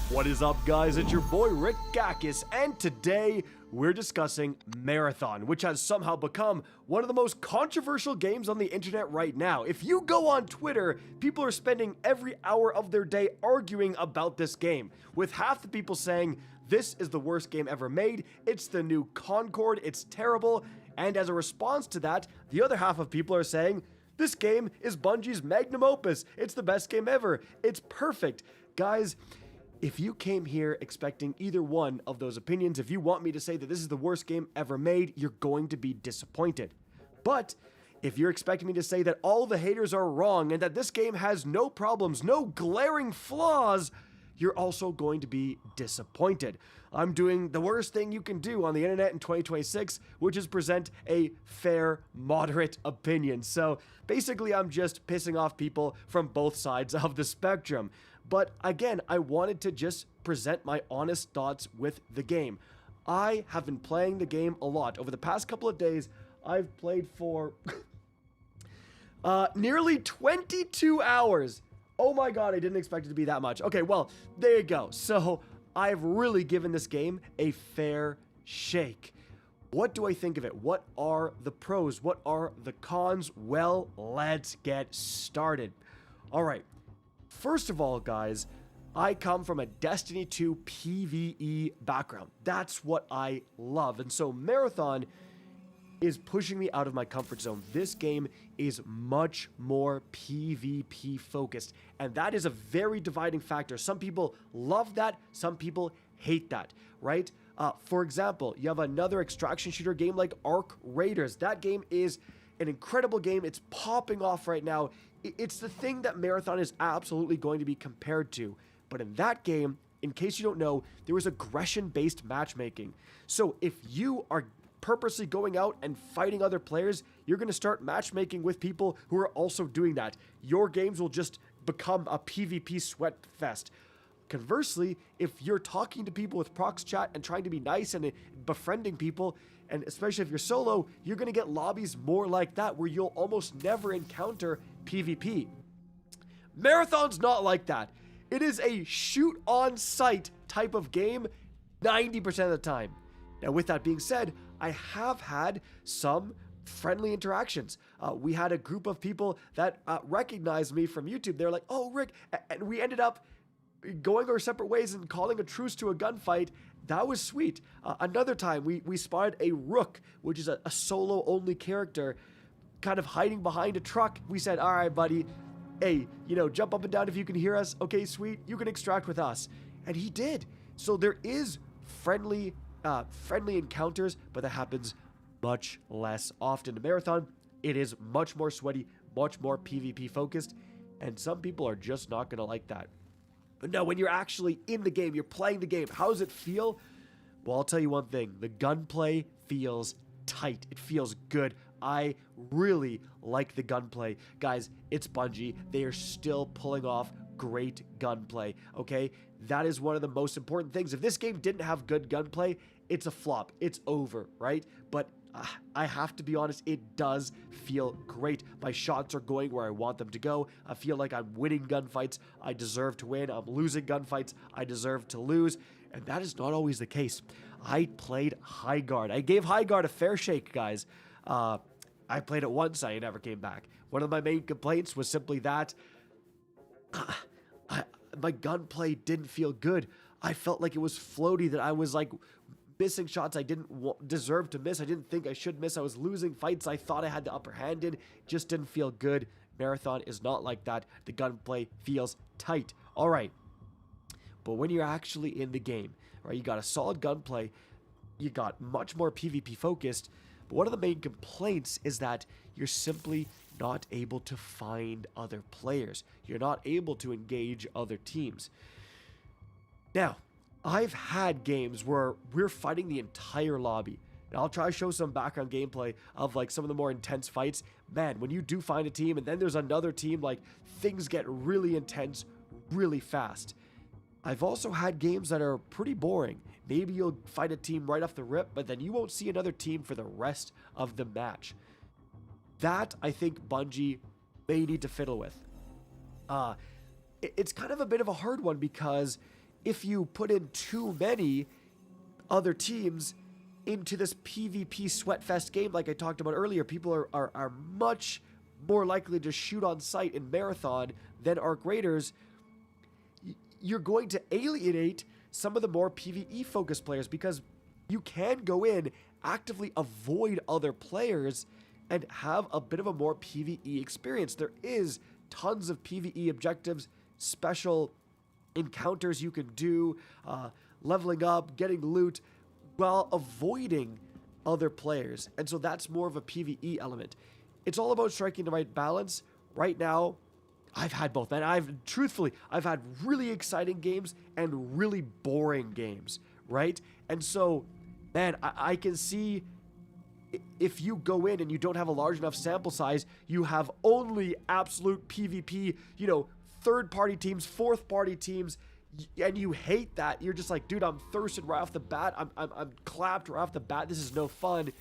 What is up, guys? It's your boy Rick Gakis, and today we're discussing Marathon, which has somehow become one of the most controversial games on the internet right now. If you go on Twitter, people are spending every hour of their day arguing about this game, with half the people saying this is the worst game ever made, it's the new Concord, it's terrible, and as a response to that, the other half of people are saying this game is Bungie's magnum opus, it's the best game ever, it's perfect. Guys, if you came here expecting either one of those opinions, if you want me to say that this is the worst game ever made, you're going to be disappointed. But if you're expecting me to say that all the haters are wrong and that this game has no problems, no glaring flaws, you're also going to be disappointed. I'm doing the worst thing you can do on the internet in 2026, which is present a fair, moderate opinion. So basically, I'm just pissing off people from both sides of the spectrum. But again, I wanted to just present my honest thoughts with the game. I have been playing the game a lot. Over the past couple of days, I've played for nearly 22 hours. Oh my god, I didn't expect it to be that much. Okay, well, there you go. So, I've really given this game a fair shake. What do I think of it? What are the pros? What are the cons? Well, let's get started. Alright, first of all, guys, I come from a Destiny 2 PvE background. That's what I love. And so, Marathon is pushing me out of my comfort zone. This game is much more PvP focused, and that is a very dividing factor. Some people love that, some people hate that, right? For example, you have another extraction shooter game like Arc Raiders. That game is an incredible game. It's popping off right now. It's the thing that Marathon is absolutely going to be compared to. But in that game, in case you don't know, there was aggression-based matchmaking. So if you are purposely going out and fighting other players, you're going to start matchmaking with people who are also doing that. Your games will just become a PvP sweat fest. Conversely, if you're talking to people with prox chat and trying to be nice and befriending people, and especially if you're solo, you're going to get lobbies more like that where you'll almost never encounter PvP. Marathon's not like that. It is a shoot on sight type of game 90% of the time. Now, with that being said, I have had some friendly interactions. We had a group of people that recognized me from YouTube. They're like, oh, Rick, and we ended up going our separate ways and calling a truce to a gunfight. That was sweet. Another time, we spotted a Rook, which is a solo-only character, kind of hiding behind a truck. We said, all right, buddy, hey, jump up and down if you can hear us. Okay, sweet, you can extract with us. And he did. So there is friendly encounters, but that happens much less often. In Marathon, it is much more sweaty, much more PvP focused, and some people are just not going to like that. But no, when you're actually in the game, you're playing the game, how does it feel? Well, I'll tell you one thing. The gunplay feels tight. It feels good. I really like the gunplay. Guys, it's Bungie. They are still pulling off great gunplay, okay? That is one of the most important things. If this game didn't have good gunplay, it's a flop. It's over, right? But I have to be honest, it does feel great. My shots are going where I want them to go. I feel like I'm winning gunfights. I deserve to win. I'm losing gunfights. I deserve to lose. And that is not always the case. I played High Guard. I gave High Guard a fair shake, guys. I played it once. I never came back. One of my main complaints was simply that my gunplay didn't feel good. I felt like it was floaty, that I was like missing shots I didn't deserve to miss. I didn't think I should miss. I was losing fights I thought I had the upper hand in. Just didn't feel good. Marathon is not like that. The gunplay feels tight. All right. But when you're actually in the game, right, you got a solid gunplay. You got much more PvP focused. But one of the main complaints is that you're simply not able to find other players. You're not able to engage other teams. Now, I've had games where we're fighting the entire lobby. And I'll try to show some background gameplay of like some of the more intense fights. Man, when you do find a team and then there's another team, like things get really intense really fast. I've also had games that are pretty boring. Maybe you'll fight a team right off the rip, but then you won't see another team for the rest of the match. That, I think, Bungie may need to fiddle with. It's kind of a bit of a hard one because if you put in too many other teams into this PvP sweatfest game like I talked about earlier, people are much more likely to shoot on sight in Marathon than Arc Raiders. You're going to alienate some of the more PvE focused players because you can go in, actively avoid other players, and have a bit of a more PvE experience. There is tons of PvE objectives, special encounters you can do, leveling up, getting loot, while avoiding other players. And so that's more of a PvE element. It's all about striking the right balance. Right now, I've had both, man. I've had really exciting games and really boring games, right? And so, man, I can see if you go in and you don't have a large enough sample size, you have only absolute PvP, third-party teams, fourth-party teams, and you hate that. You're just like, dude, I'm thirsted right off the bat. I'm clapped right off the bat. This is no fun.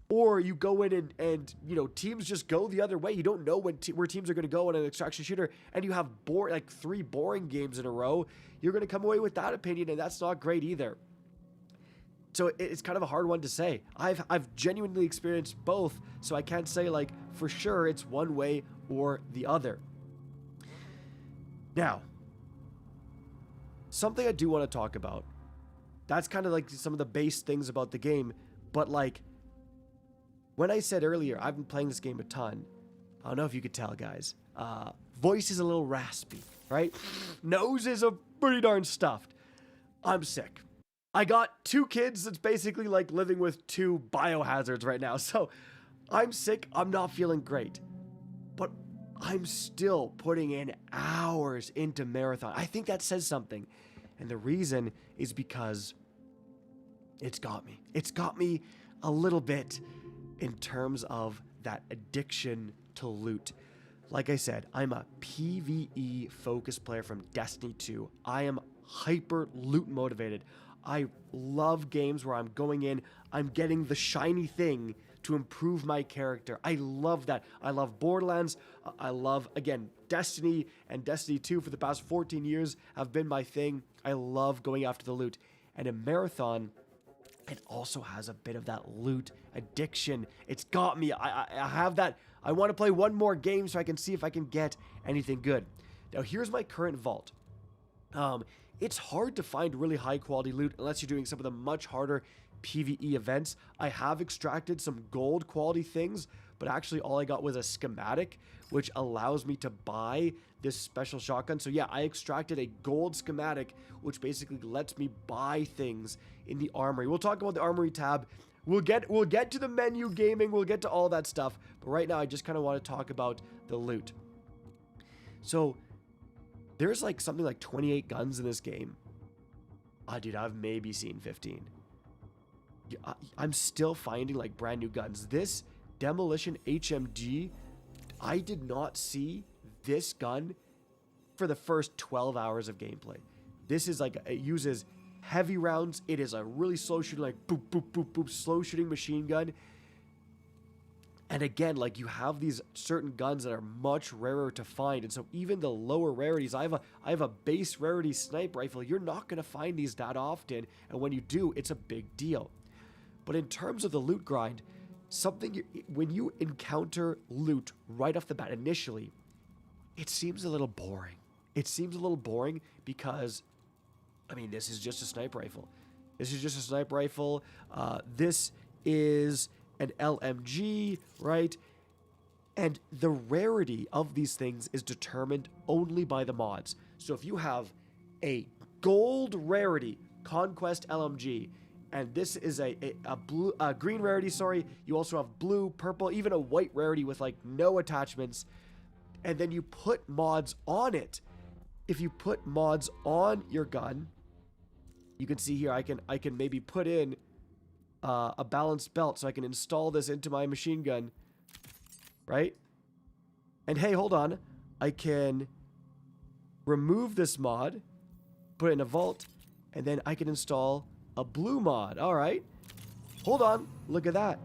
Or you go in and teams just go the other way. You don't know where teams are going to go in an extraction shooter, and you have 3 boring games in a row. You're going to come away with that opinion, and that's not great either. So it's kind of a hard one to say. I've genuinely experienced both, so I can't say like for sure it's one way or the other. Now, something I do want to talk about. That's kind of like some of the base things about the game, but like when I said earlier, I've been playing this game a ton. I don't know if you could tell, guys. Voice is a little raspy, right? Nose is a pretty darn stuffed. I'm sick. I got 2 kids. It's basically like living with 2 biohazards right now. So I'm sick. I'm not feeling great. But I'm still putting in hours into Marathon. I think that says something. And the reason is because it's got me. It's got me a little bit in terms of that addiction to loot. Like I said, I'm a PvE focused player from Destiny 2. I am hyper loot motivated. I love games where I'm going in, I'm getting the shiny thing to improve my character. I love that. I love Borderlands. I love, again, Destiny and Destiny 2 for the past 14 years have been my thing. I love going after the loot. And in Marathon, it also has a bit of that loot addiction. It's got me. I have that. I want to play one more game so I can see if I can get anything good. Now, here's my current vault. It's hard to find really high quality loot unless you're doing some of the much harder PvE events. I have extracted some gold quality things, but actually all I got was a schematic, which allows me to buy this special shotgun. So yeah, I extracted a gold schematic, which basically lets me buy things in the armory. We'll talk about the armory tab. We'll get to the menu gaming. We'll get to all that stuff. But right now, I just kind of want to talk about the loot. So there's like something like 28 guns in this game. Dude, I've maybe seen 15. I'm still finding like brand new guns. This Demolition HMG, I did not see this gun for the first 12 hours of gameplay. This is like, it uses heavy rounds. It is a really slow shooting, like boop, boop, boop, boop, slow shooting machine gun. And again, like you have these certain guns that are much rarer to find. And so even the lower rarities, I have a base rarity sniper rifle. You're not going to find these that often. And when you do, it's a big deal. But in terms of the loot grind, when you encounter loot right off the bat initially, it seems a little boring. It seems a little boring because, I mean, this is just a sniper rifle. This is just a sniper rifle. This is an LMG, right? And the rarity of these things is determined only by the mods. So if you have a gold rarity Conquest LMG, and this is a green rarity, sorry, you also have blue, purple, even a white rarity with like no attachments, and then you put mods on it. If you put mods on your gun, you can see here I can maybe put in a balanced belt, so I can install this into my machine gun, right? And hey, hold on, I can remove this mod, put it in a vault, and then I can install a blue mod. All right, hold on, look at that.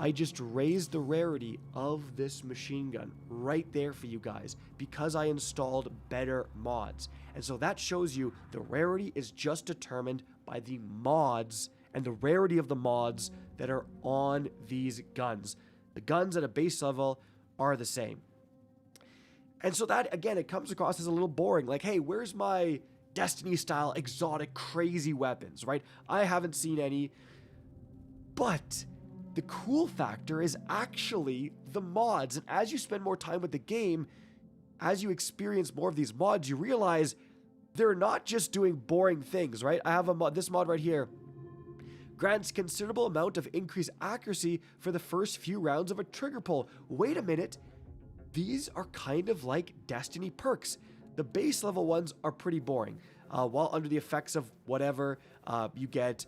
I just raised the rarity of this machine gun right there for you guys because I installed better mods. And so that shows you the rarity is just determined by the mods and the rarity of the mods that are on these guns. The guns at a base level are the same. And so that, again, it comes across as a little boring. Like, hey, where's my Destiny-style exotic crazy weapons, right? I haven't seen any. But the cool factor is actually the mods. And as you spend more time with the game, as you experience more of these mods, you realize they're not just doing boring things, right? I have a mod, this mod right here. Grants considerable amount of increased accuracy for the first few rounds of a trigger pull. Wait a minute. These are kind of like Destiny perks. The base level ones are pretty boring. While under the effects of whatever, you get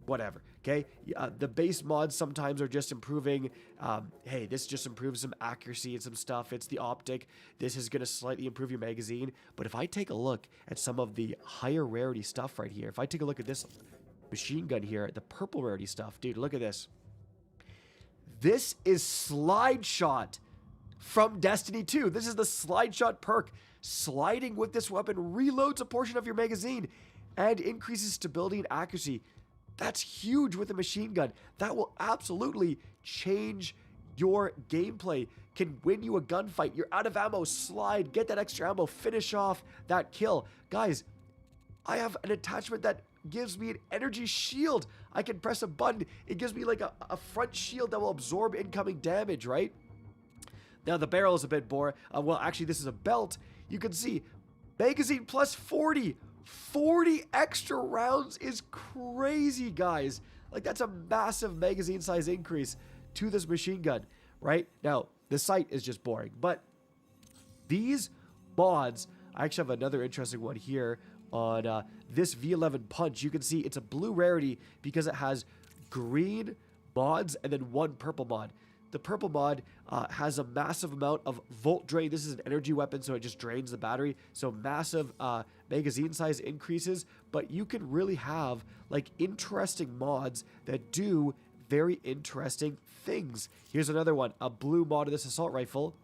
whatever, okay? The base mods sometimes are just improving. Hey, this just improves some accuracy and some stuff. It's the optic. This is going to slightly improve your magazine. But if I take a look at some of the higher rarity stuff right here, if I take a look at this machine gun here, the purple rarity stuff, dude, look at this. This is Slide Shot from Destiny 2. This is the Slide Shot perk. Sliding with this weapon reloads a portion of your magazine and increases stability and accuracy. That's huge with a machine gun. That will absolutely change your gameplay. Can win you a gunfight. You're out of ammo. Slide. Get that extra ammo. Finish off that kill. Guys, I have an attachment that gives me an energy shield. I can press a button. It gives me like a front shield that will absorb incoming damage, right? Now, the barrel is a bit boring. Well, actually, this is a belt. You can see magazine plus 40. 40 extra rounds is crazy, guys. Like, that's a massive magazine size increase to this machine gun, right? Now, the sight is just boring, but these mods, I actually have another interesting one here on this V11 Punch. You can see it's a blue rarity because it has green mods and then one purple mod. The purple mod has a massive amount of volt drain. This is an energy weapon, so it just drains the battery. So massive magazine size increases, but you can really have like interesting mods that do very interesting things. Here's another one, a blue mod of this assault rifle.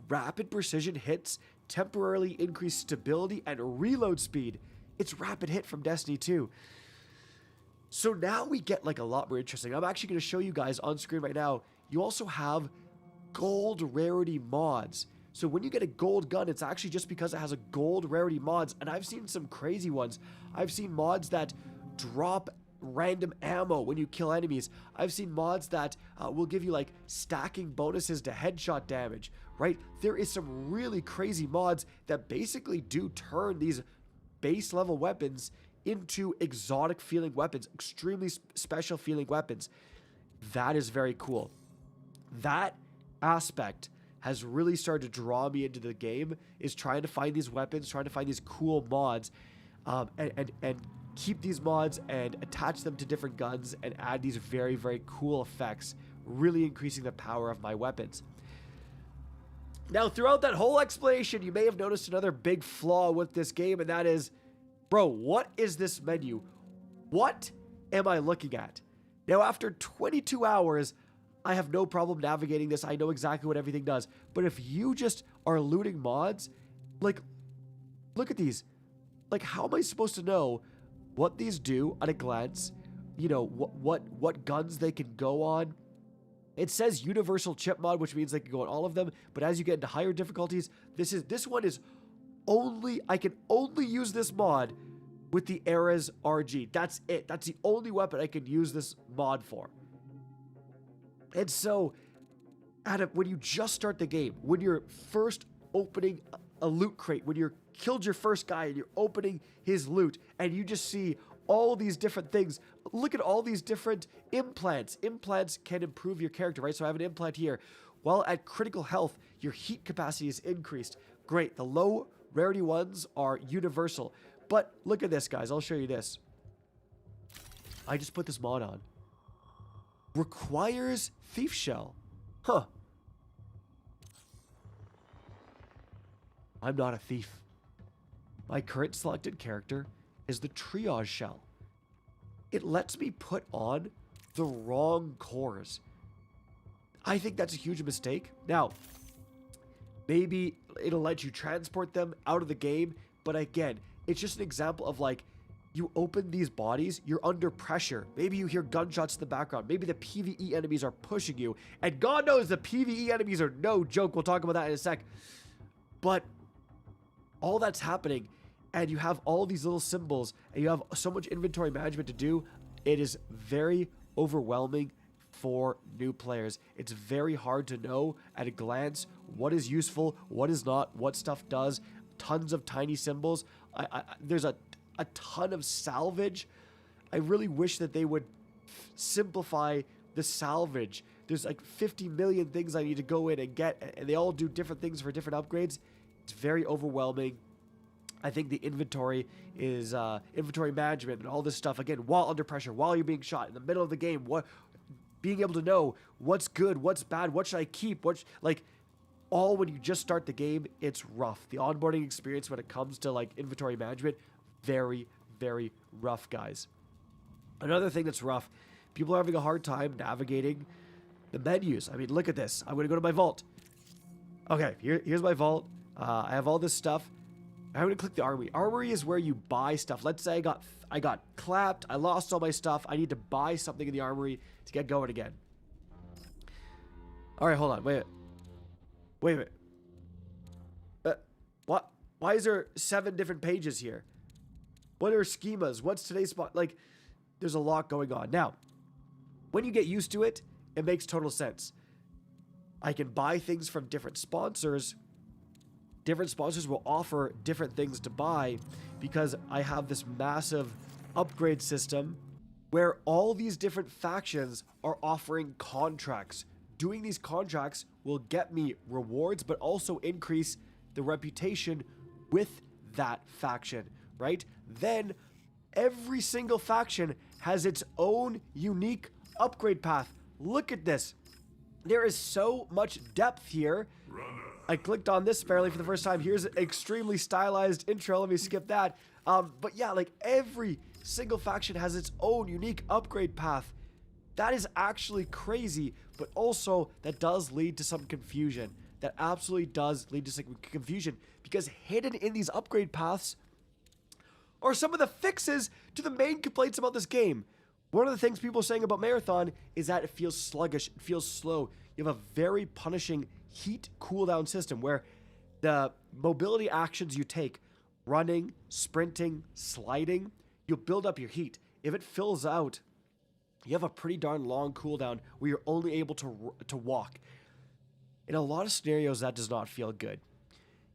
Rapid precision hits, temporarily increase stability and reload speed. It's rapid hit from Destiny 2. So now we get like a lot more interesting. I'm actually going to show you guys on screen right now. You also have gold rarity mods. So when you get a gold gun, it's actually just because it has a gold rarity mods. And I've seen some crazy ones. I've seen mods that drop random ammo when you kill enemies. I've seen mods that will give you like stacking bonuses to headshot damage, right? There is some really crazy mods that basically do turn these base level weapons into exotic feeling weapons, extremely special feeling weapons. That is very cool. That aspect has really started to draw me into the game, is trying to find these weapons, trying to find these cool mods, and keep these mods and attach them to different guns and add these very, very cool effects, really increasing the power of my weapons. Now, throughout that whole explanation, you may have noticed another big flaw with this game, and that is, bro, what is this menu? What am I looking at? Now, after 22 hours, I have no problem navigating this. I know exactly what everything does. But if you just are looting mods, like, look at these. Like, how am I supposed to know what these do at a glance? You know, what guns they can go on? It says universal chip mod, which means they can go on all of them. But as you get into higher difficulties, this one is only, I can only use this mod with the Era's RG. That's it. That's the only weapon I can use this mod for. And so, when you just start the game, when you're first opening a loot crate, when you're killed your first guy and you're opening his loot, and you just see all these different things, look at all these different implants. Implants can improve your character, right? So I have an implant here. While at critical health, your heat capacity is increased. Great. The low rarity ones are universal. But look at this, guys. I'll show you this. I just put this mod on. Requires Thief Shell. Huh. I'm not a thief. My current selected character is the Triage Shell. It lets me put on the wrong cores. I think that's a huge mistake. Now, maybe it'll let you transport them out of the game, but again, it's just an example of like, you open these bodies, you're under pressure. Maybe you hear gunshots in the background. Maybe the PvE enemies are pushing you. And God knows the PvE enemies are no joke. We'll talk about that in a sec. But all that's happening, and you have all these little symbols, and you have so much inventory management to do, it is very overwhelming for new players. It's very hard to know at a glance what is useful, what is not, what stuff does. Tons of tiny symbols. There's a ton of salvage. I really wish that they would simplify the salvage. There's like 50 million things I need to go in and get, and they all do different things for different upgrades. It's very overwhelming. I think the inventory is inventory management and all this stuff, again, while under pressure, while you're being shot in the middle of the game, being able to know what's good, what's bad, what should I keep, all when you just start the game, it's rough. The onboarding experience when it comes to like inventory management, very, very rough, guys. Another thing that's rough, people are having a hard time navigating the menus. I mean, look at this. I'm going to go to my vault. Okay, here's my vault. I have all this stuff. I'm going to click the armory. Armory is where you buy stuff. Let's say I got clapped. I lost all my stuff. I need to buy something in the armory to get going again. All right, hold on. Wait a minute. What? Why is there 7 different pages here? What are schemas? What's today's spot? Like, there's a lot going on. Now, when you get used to it, it makes total sense. I can buy things from different sponsors. Different sponsors will offer different things to buy because I have this massive upgrade system where all these different factions are offering contracts. Doing these contracts will get me rewards, but also increase the reputation with that faction, right? Then every single faction has its own unique upgrade path. Look at this. There is so much depth here. I clicked on this fairly for the first time. Here's an extremely stylized intro. Let me skip that. But yeah, like every single faction has its own unique upgrade path. That is actually crazy, but also that does lead to some confusion. That absolutely does lead to some confusion because hidden in these upgrade paths are some of the fixes to the main complaints about this game. One of the things people are saying about Marathon is that it feels sluggish, it feels slow. You have a very punishing heat cooldown system where the mobility actions you take, running, sprinting, sliding, you'll build up your heat. If it fills out, you have a pretty darn long cooldown where you're only able to walk. In a lot of scenarios, that does not feel good.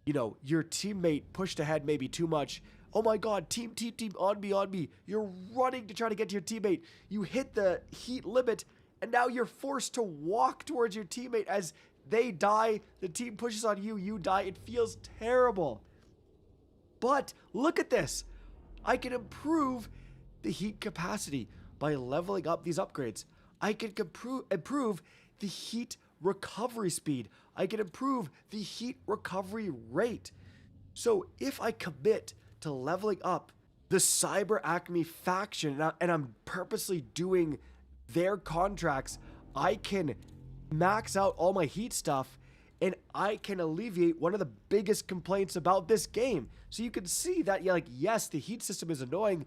You know, your teammate pushed ahead maybe too much. Oh my god, team, on me. You're running to try to get to your teammate. You hit the heat limit, and now you're forced to walk towards your teammate as they die. The team pushes on you, you die. It feels terrible. But look at this. I can improve the heat capacity by leveling up these upgrades. I can improve the heat recovery speed. I can improve the heat recovery rate. So if I commit to leveling up the Cyber Acme faction and I'm purposely doing their contracts, I can max out all my heat stuff and I can alleviate one of the biggest complaints about this game. So you can see that, yeah, like, yes, the heat system is annoying,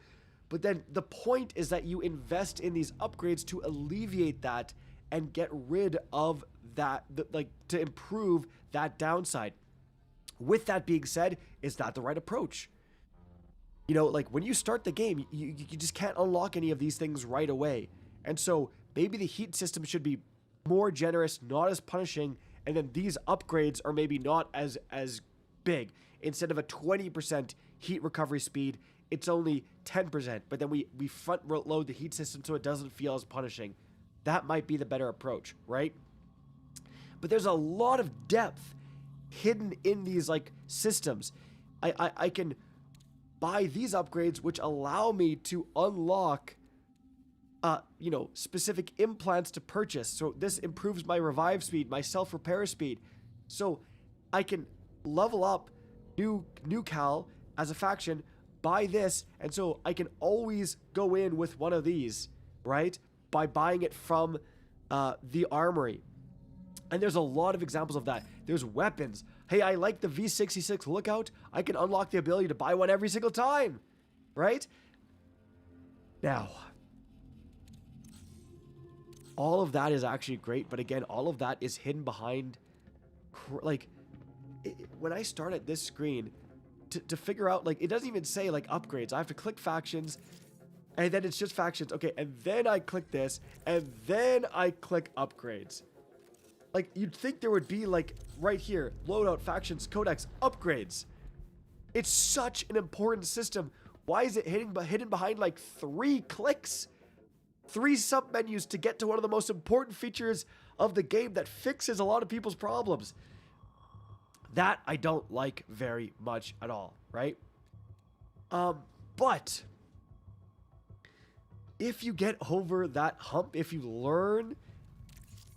but then the point is that you invest in these upgrades to alleviate that and get rid of that, to improve that downside. With that being said, is that the right approach? You know, like when you start the game, you just can't unlock any of these things right away. And so maybe the heat system should be more generous, not as punishing, and then these upgrades are maybe not as big. Instead of a 20% heat recovery speed, it's only 10%, but then we front load the heat system so it doesn't feel as punishing. That might be the better approach, right? But there's a lot of depth hidden in these like systems. I can buy these upgrades which allow me to unlock specific implants to purchase. So this improves my revive speed, my self-repair speed. So I can level up new Cal as a faction, buy this, and so I can always go in with one of these, right? by buying it from the armory. And there's a lot of examples of that. There's weapons. Hey, I like the V66 Lookout. I can unlock the ability to buy one every single time, right? Now, all of that is actually great, but again, all of that is hidden behind, like, when I start at this screen, to figure out, like, it doesn't even say, like, upgrades. I have to click factions, and then it's just factions. Okay, and then I click this, and then I click upgrades. Like, you'd think there would be, like, right here, loadout, factions, codex, upgrades. It's such an important system. Why is it hidden behind, like, 3 clicks? 3 sub-menus to get to one of the most important features of the game that fixes a lot of people's problems. That I don't like very much at all, right? But if you get over that hump, if you learn,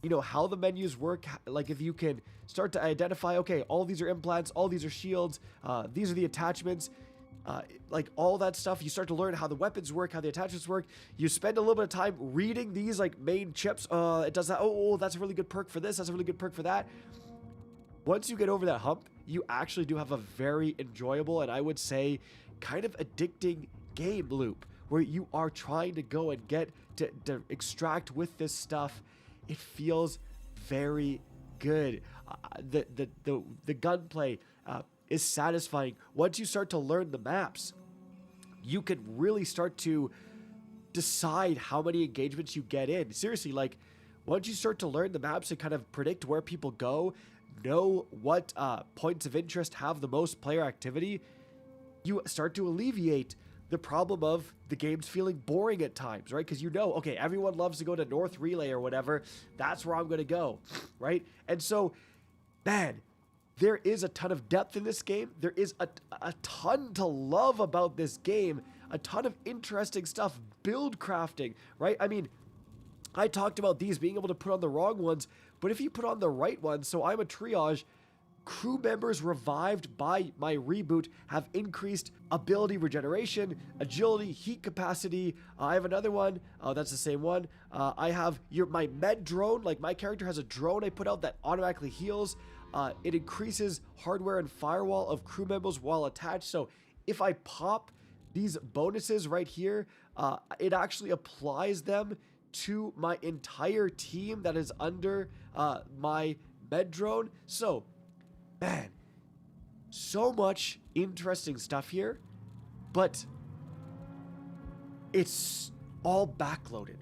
you know, how the menus work, like if you can start to identify, okay, all these are implants, all these are shields, these are the attachments, like all that stuff, you start to learn how the weapons work, how the attachments work. You spend a little bit of time reading these like main chips. It does that. Oh, that's a really good perk for this. That's a really good perk for that. Once you get over that hump, you actually do have a very enjoyable and I would say kind of addicting game loop where you are trying to go and get to extract with this stuff. It feels very good. The gunplay is satisfying. Once you start to learn the maps, you can really start to decide how many engagements you get in. Seriously, like once you start to learn the maps and kind of predict where people go, know what points of interest have the most player activity, you start to alleviate the problem of the game's feeling boring at times, right? Because you know, okay, everyone loves to go to North Relay or whatever. That's where I'm going to go, right? And so, man, there is a ton of depth in this game. There is a ton to love about this game. A ton of interesting stuff. Build crafting, right? I mean, I talked about these being able to put on the wrong ones, but if you put on the right ones, so I'm a triage, crew members revived by my reboot have increased ability regeneration, agility, heat capacity. I have another one. Oh, that's the same one. I have my med drone. Like my character has a drone I put out that automatically heals. It increases hardware and firewall of crew members while attached. So if I pop these bonuses right here, it actually applies them to my entire team that is under my med drone. So, man, so much interesting stuff here, but it's all backloaded.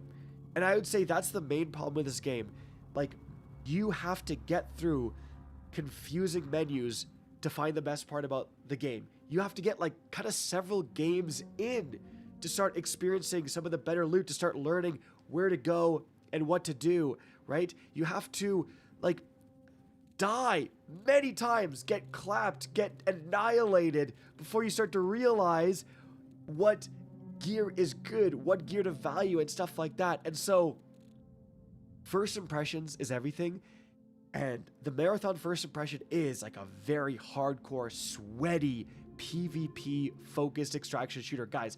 And I would say that's the main problem with this game. Like, you have to get through confusing menus to find the best part about the game. You have to get like kind of several games in to start experiencing some of the better loot, to start learning where to go and what to do, right? You have to like die many times, get clapped, get annihilated before you start to realize what gear is good, what gear to value and stuff like that. And so first impressions is everything. And the Marathon first impression is like a very hardcore, sweaty, PvP focused extraction shooter. Guys,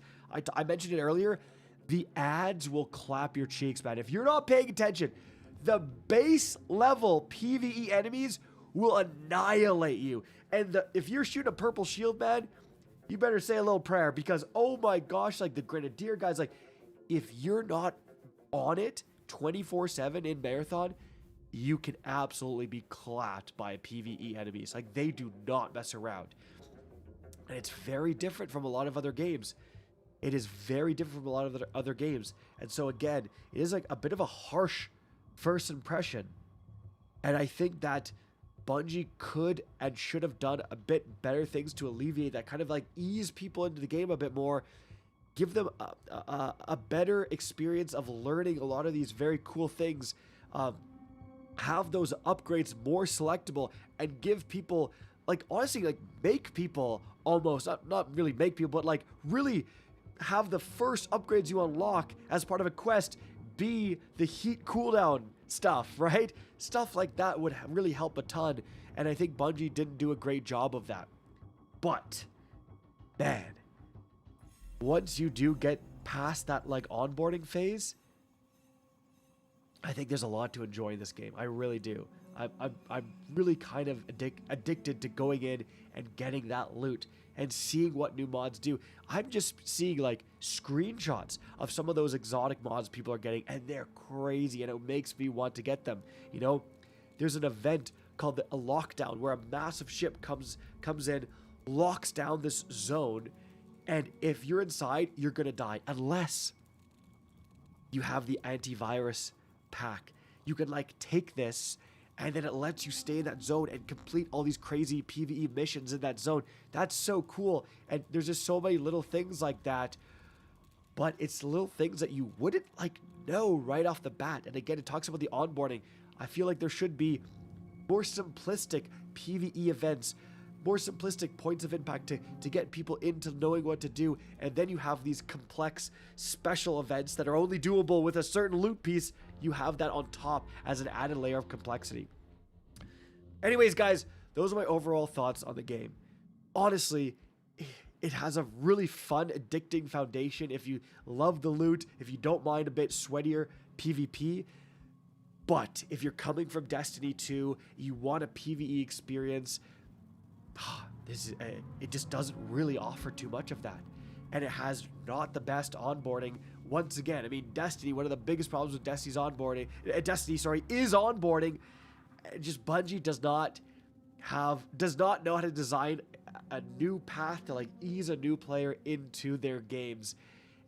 I mentioned it earlier. The ads will clap your cheeks, man. If you're not paying attention, the base level PvE enemies will annihilate you. And if you're shooting a purple shield, man, you better say a little prayer because, oh my gosh, like the Grenadier guys, like if you're not on it 24/7 in Marathon, you can absolutely be clapped by PvE enemies. Like they do not mess around. And it's very different from a lot of other games. It is very different from a lot of other games. And so again, it is like a bit of a harsh first impression. And I think that Bungie could and should have done a bit better things to alleviate that, kind of like ease people into the game a bit more, give them a better experience of learning a lot of these very cool things, have those upgrades more selectable, and give people, like honestly, like make people almost, not really make people, but like really have the first upgrades you unlock as part of a quest be the heat cooldown stuff, right? Stuff like that would really help a ton, and I think Bungie didn't do a great job of that. But, man, once you do get past that like onboarding phase, I think there's a lot to enjoy in this game. I really do. I'm really kind of addicted to going in and getting that loot and seeing what new mods do. I'm just seeing like screenshots of some of those exotic mods people are getting, and they're crazy, and it makes me want to get them. You know, there's an event called a lockdown where a massive ship comes in, locks down this zone, and if you're inside, you're gonna die unless you have the antivirus pack. You can like take this, and then it lets you stay in that zone and complete all these crazy PvE missions in that zone. That's so cool. And there's just so many little things like that, but it's little things that you wouldn't like know right off the bat. And again, it talks about the onboarding. I feel like there should be more simplistic PvE events, more simplistic points of impact to get people into knowing what to do. And then you have these complex special events that are only doable with a certain loot piece. You have that on top as an added layer of complexity. Anyways, guys, those are my overall thoughts on the game. Honestly, it has a really fun, addicting foundation if you love the loot, if you don't mind a bit sweatier PvP. But if you're coming from Destiny 2, you want a PvE experience, it just doesn't really offer too much of that. And it has not the best onboarding. Once again, I mean, Destiny, one of the biggest problems with Destiny's onboarding, is onboarding. Just Bungie does not know how to design a new path to like ease a new player into their games.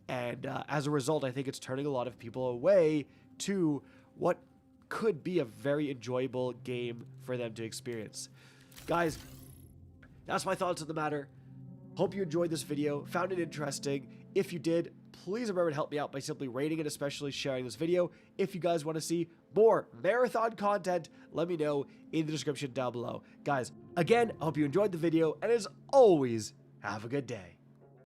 And as a result, I think it's turning a lot of people away to what could be a very enjoyable game for them to experience. Guys, that's my thoughts on the matter. Hope you enjoyed this video, found it interesting. If you did, please remember to help me out by simply rating and especially sharing this video. If you guys want to see more marathon content, let me know in the description down below. Guys, again, I hope you enjoyed the video, and as always, have a good day.